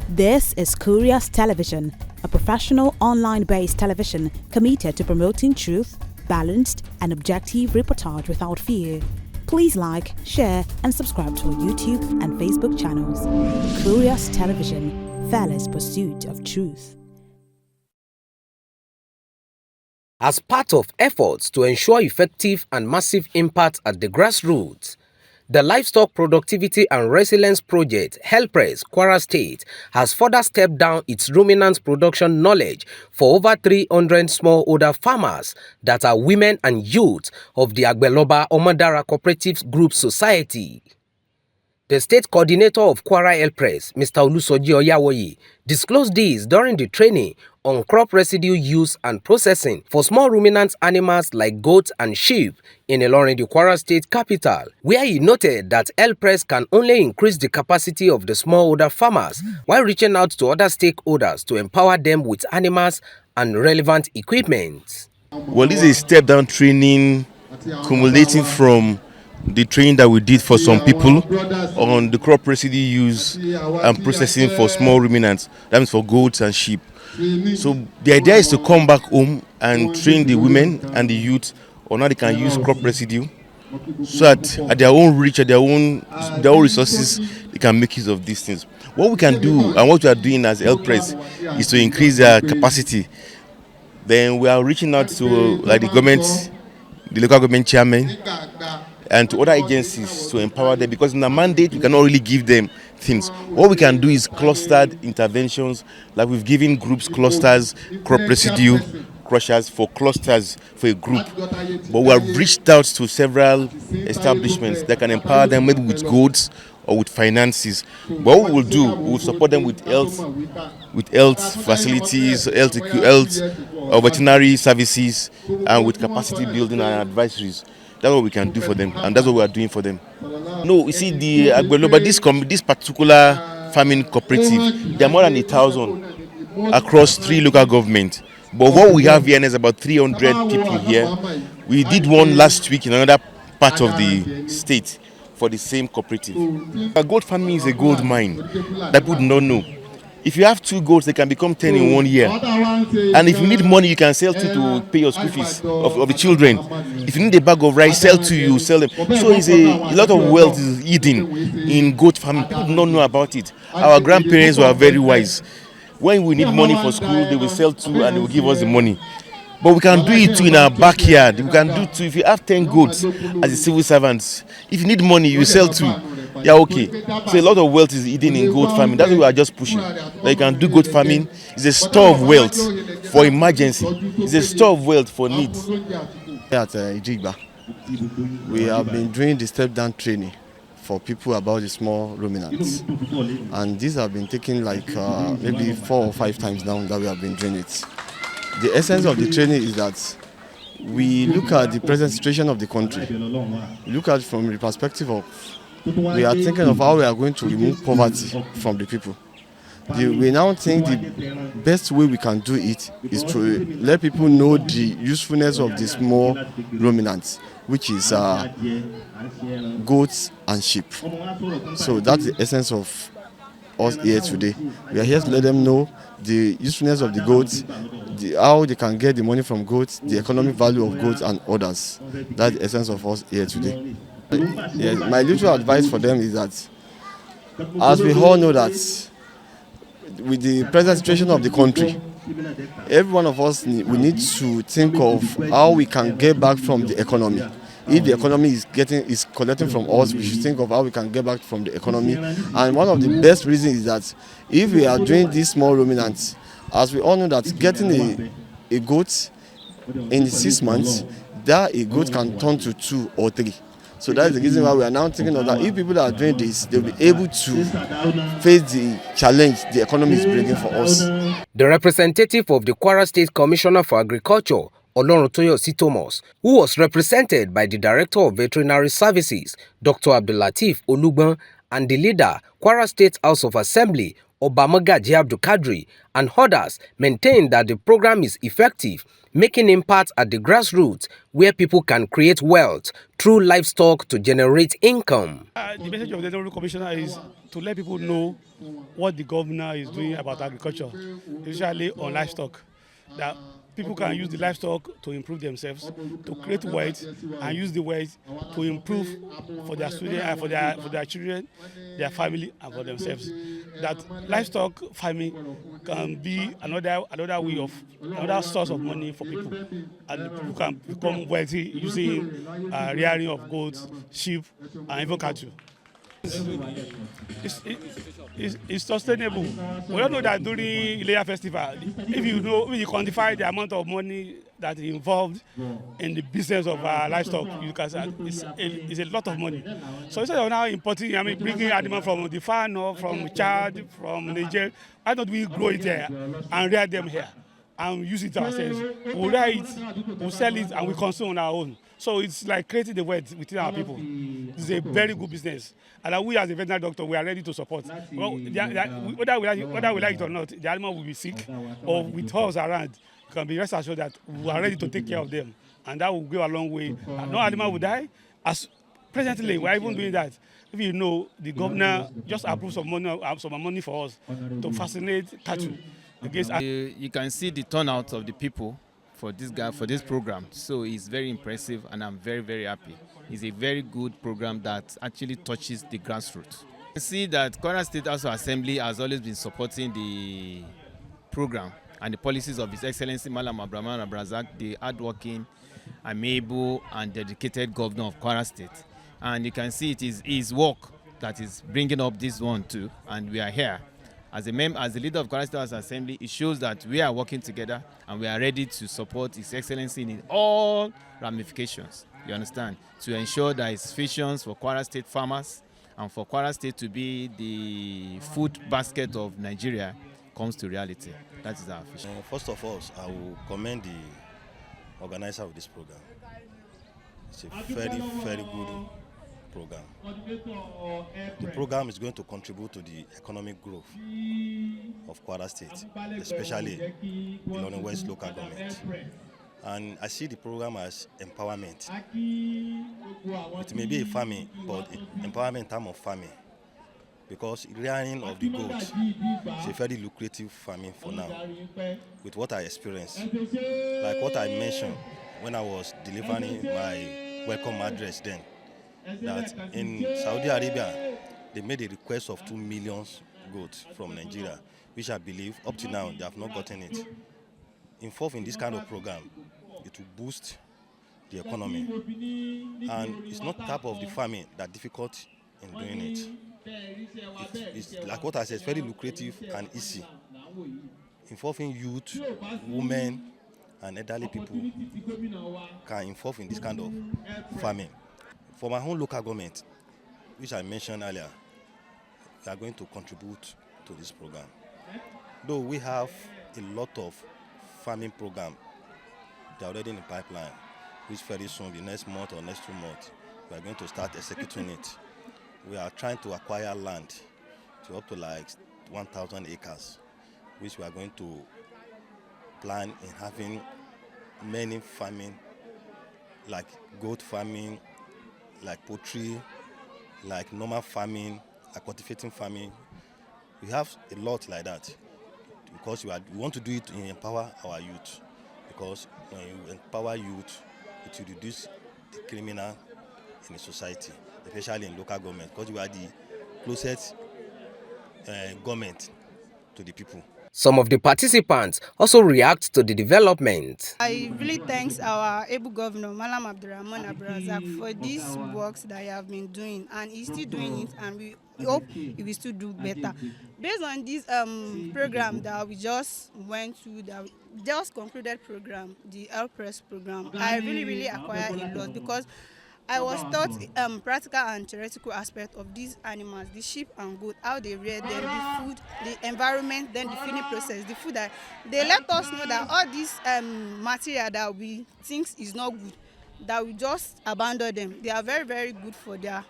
This is Curious Television, a professional online-based television committed to promoting truth, balanced and objective reportage without fear. Please like, share and subscribe to our YouTube and Facebook channels. Curious Television, fearless pursuit of truth. As part of efforts to ensure effective and massive impact at the grassroots, the Livestock Productivity and Resilience Project, l-press, Kwara State, has further stepped down its ruminant production knowledge for over 300 smallholder farmers that are women and youth of the Agbeloba Omadara Cooperative Group Society. The state coordinator of Kwara l-press, Mr. Olusoji Oyawoye, disclosed this during the training on crop residue use and processing for small ruminant animals like goats and sheep in Ilorin, the Kwara State capital, where he noted that l-press can only increase the capacity of the smallholder farmers while reaching out to other stakeholders to empower them with animals and relevant equipment. Well, this is a step-down training culminating from the training that we did for some people on the crop residue use and processing for small ruminants, that means for goats and sheep. So the idea is to come back home and train the women and the youth on how they can use crop residue so that at their own reach, at their own resources, they can make use of these things. What we can do and what we are doing as l-press is to increase their capacity. Then we are reaching out to like the government, the local government chairman, and to other agencies to empower them, because in the mandate we cannot really give them things. What we can do is clustered interventions, like we've given groups clusters, crop residue crushers for clusters for a group. But we have reached out to several establishments that can empower them maybe with goods or with finances. But what we will do, we will support them with health facilities, health or veterinary services, and with capacity building and advisories. That's what we can do for them, and that's what we are doing for them. No, you see, the Agbeloba, this particular farming cooperative, there are more than 1,000 across 3 local governments. But what we have here is about 300 people here. We did one last week in another part of the state for the same cooperative. Goat farming is a gold mine that people do not know. If you have 2 goats, they can become 10 in 1 year. And if you need money, you can sell 2 to pay your school fees of the children. If you need a bag of rice, sell 2, you sell them. So it's a lot of wealth is hidden in goat farming. People do not know about it. Our grandparents were very wise. When we need money for school, they will sell 2 and they will give us the money. But we can do it too in our backyard. We can do 2. If you have 10 goats as a civil servant, if you need money, you sell 2. Yeah, okay. So a lot of wealth is hidden in goat farming. That's what we are just pushing. That you can do goat farming. It's a store of wealth for emergency. It's a store of wealth for needs. At Ijigba, we have been doing the step-down training for people about the small ruminants. And these have been taken like maybe 4 or 5 times now that we have been doing it. The essence of the training is that we look at the present situation of the country. We look at it from the perspective of we are thinking of how we are going to remove poverty from the people. We now think the best way we can do it is to let people know the usefulness of the small ruminants, which is goats and sheep. So that's the essence of us here today. We are here to let them know the usefulness of the goats, how they can get the money from goats, the economic value of goats and others. That's the essence of us here today. Yes, my little advice for them is that, as we all know that with the present situation of the country, every one of us we need to think of how we can get back from the economy. If the economy is collecting from us, we should think of how we can get back from the economy. And one of the best reasons is that if we are doing these small ruminants, as we all know that getting a goat in 6 months, that a goat can turn to 2 or 3. So that is the reason why we are now thinking of that. If people are doing this, they'll be able to face the challenge the economy is bringing for us. The representative of the Kwara State Commissioner for Agriculture, Olorutoyosi Thomas, who was represented by the Director of Veterinary Services, Dr. Abdulateef Olugban, and the leader, Kwara State House of Assembly, Obamagaji Abdul Kadri, and others maintain that the program is effective, making impact at the grassroots where people can create wealth through livestock to generate income. The message of the Honorable Commissioner is to let people know what the governor is doing about agriculture, especially on livestock. That people can use the livestock to improve themselves, to create wealth, and use the wealth to improve for their students, for their children, their family, and for themselves. That livestock farming can be another way of another source of money for people, and people can become wealthy using rearing of goats, sheep, and even cattle. It's sustainable. We all know that during Ileya festival, if you quantify the amount of money that is involved in the business of livestock, you can say it's a lot of money. So instead of now importing, bringing animals from the far north, from Chad, from Niger, why don't we grow it here and rear them here and use it ourselves? We'll rear it, we'll sell it, and we consume on our own. So it's like creating the wealth within our people. It's a very good business. And we as a veterinary doctor, we are ready to support. Well, whether we like it or not, the animal will be sick, or with us around, you can be rest assured that we are ready to take care of them. And that will go a long way. No animal will die. As presently, we are even doing that. If you know, the governor just approved some money for us to fascinate cattle. You can see the turnout of the people for this program, so it's very impressive, and I'm very, very happy. It's a very good program that actually touches the grassroots. You see that Kwara State House of Assembly has always been supporting the program and the policies of His Excellency Malam Abrahman Abrazak, the hardworking, amiable, and dedicated governor of Kwara State. And you can see it is his work that is bringing up this one too, and we are here. As the leader of Kwara State House Assembly, it shows that we are working together and we are ready to support His Excellency in all ramifications, you understand, to ensure that his visions for Kwara State farmers and for Kwara State to be the food basket of Nigeria comes to reality. That is our vision. First of all, I will commend the organizer of this program. It's a very, very good program. The program is going to contribute to the economic growth of Kwara State, especially Ilorin West local government. And I see the program as empowerment. It may be a farming, but empowerment in terms of farming. Because rearing of the goat is a very lucrative farming for now, with what I experienced. Like what I mentioned when I was delivering my welcome address then, that in Saudi Arabia, they made a request of 2 million goats from Nigeria, which I believe up to now they have not gotten it. Involved in this kind of program, it will boost the economy. And it's not type of the farming that difficult in doing it. It's like what I said, it's very lucrative and easy. Involving youth, women, and elderly people can involve in this kind of farming. For my own local government, which I mentioned earlier, we are going to contribute to this program. Though we have a lot of farming programs, they are already in the pipeline, which very soon, the next month or next 2 months, we are going to start executing it. We are trying to acquire land to up to like 1,000 acres, which we are going to plan in having many farming, like goat farming, like poultry, like normal farming, like cultivating farming. We have a lot like that because we want to do it to empower our youth. Because when you empower youth, it will reduce the criminal in the society, especially in local government, because we are the closest government to the people. Some of the participants also react to the development. I really thank our able governor, Malam Abdurrahman Abrazak, for these works that he have been doing, and he's still doing it, and we hope he will still do better. Based on this program that we just went through, that we just concluded program, the l-press program, I really acquired a lot because I was taught practical and theoretical aspect of these animals, the sheep and goat, how they rear them, the food, the environment, then the feeding process, the food that they let us know that all this material that we think is not good, that we just abandon them. They are very, very good for their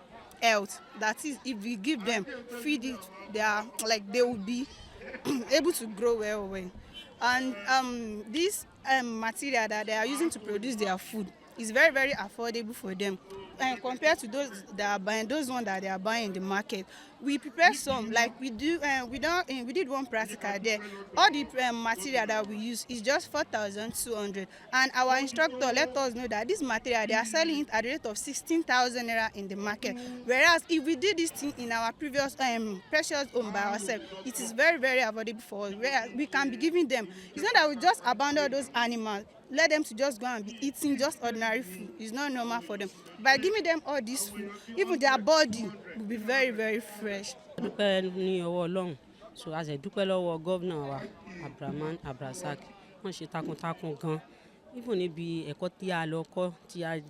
health. That is, if we give them, feed it, they will be able to grow well. And this material that they are using to produce their food is very, very affordable for them. And compared to those that are buying, those ones that they are buying in the market, we prepare some, like we do. We did one practical there. All the material that we use is just 4,200, and our instructor let us know that this material they are selling it at the rate of 16,000 naira in the market. Whereas if we did this thing in our previous precious home by ourselves, it is very, very affordable for us. Whereas we can be giving them. It's not that we just abandon those animals, let them to just go and be eating just ordinary food. It's not normal for them. By giving them all this food, even their body will be very, very fresh. Dúpẹ́ ní ọwọ́ Ọlọ́run, so a ṣe dúpẹ́ lọ́wọ́ gómìnà wa Abdulrahman Abdulrasaq, wọ́n ṣe takuntakun gan. Even níbi ẹ̀kọ́ tí a lọ kọ́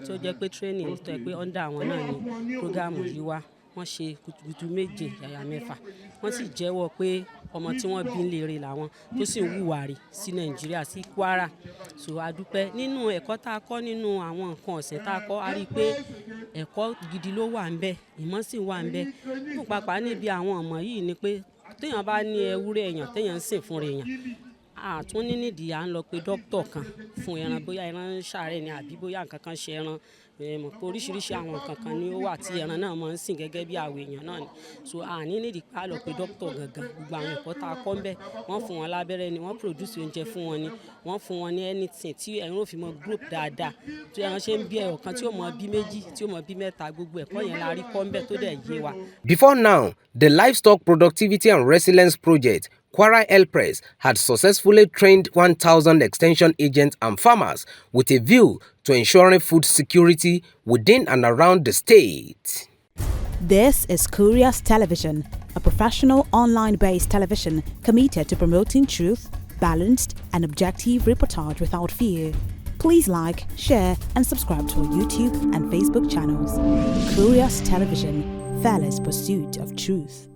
tó jẹ́ pé training tó jẹ́ pé under àwọn náà ni program yìí wá, wọ́n ṣe kùtùkùtù méje yàyà mẹ́fà. Wọ́n sì jẹ́wọ́ pé ọmọ tí wọ́n bí léèrè làwọn tó sì ń hùwà rí sí Nàìjíríà, sí Kwara. So a dúpẹ́ nínú ẹ̀kọ́ tá a kọ́, nínú àwọn nǹkan ọ̀sìn tá a kọ́, a rí i pé ẹ̀kọ́ gidi ló wà ń bẹ̀, ìmọ̀ sì wà ń bẹ̀. Fún pàápàá níbi àwọn ọmọ yìí ni pé téèyàn bá ní ewúrẹ́ èèyàn téèyàn ń sìn fúnra èèyàn, àtún nídìí à ń lọ pé dókítà kan fún ẹran, bóyá ẹran ń ṣàárẹ̀ ni àbí bóyá nǹkan kan ṣe ẹran. Mọ̀ pé oríṣiríṣi àwọn nǹkan kan ni ó wà tí ẹran náà máa ń sìn gẹ́gẹ́ bí àwọn èèyàn náà ni. So àní nídìí pé a lọ pé dókítà gangan. Gbogbo àwọn ẹ̀kọ́ tá a kọ́ ń bẹ̀, wọ́n fún wọn lábẹ́rẹ́ ni, wọ́n produce oúnjẹ fún wọn ni, wọ́n fún wọn ní anything tí ẹran ò fi mọ group dáadáa. Tí ẹran ṣe ń bí ẹyọ kan tí ó mọ bí méjì, tí ó mọ bí mẹ́ta, gbogbo ẹ̀kọ́ yẹn la rí kọ́ ń bẹ̀ tó dẹ̀ yé wa. Before now, the Livestock Productivity and Resilience Project, Kwara l-press, had successfully trained 1,000 extension agents and farmers with a view to ensuring food security within and around the state. This is Curious Television, a professional online-based television committed to promoting truth, balanced and objective reportage without fear. Please like, share and subscribe to our YouTube and Facebook channels. Curious Television, fearless pursuit of truth.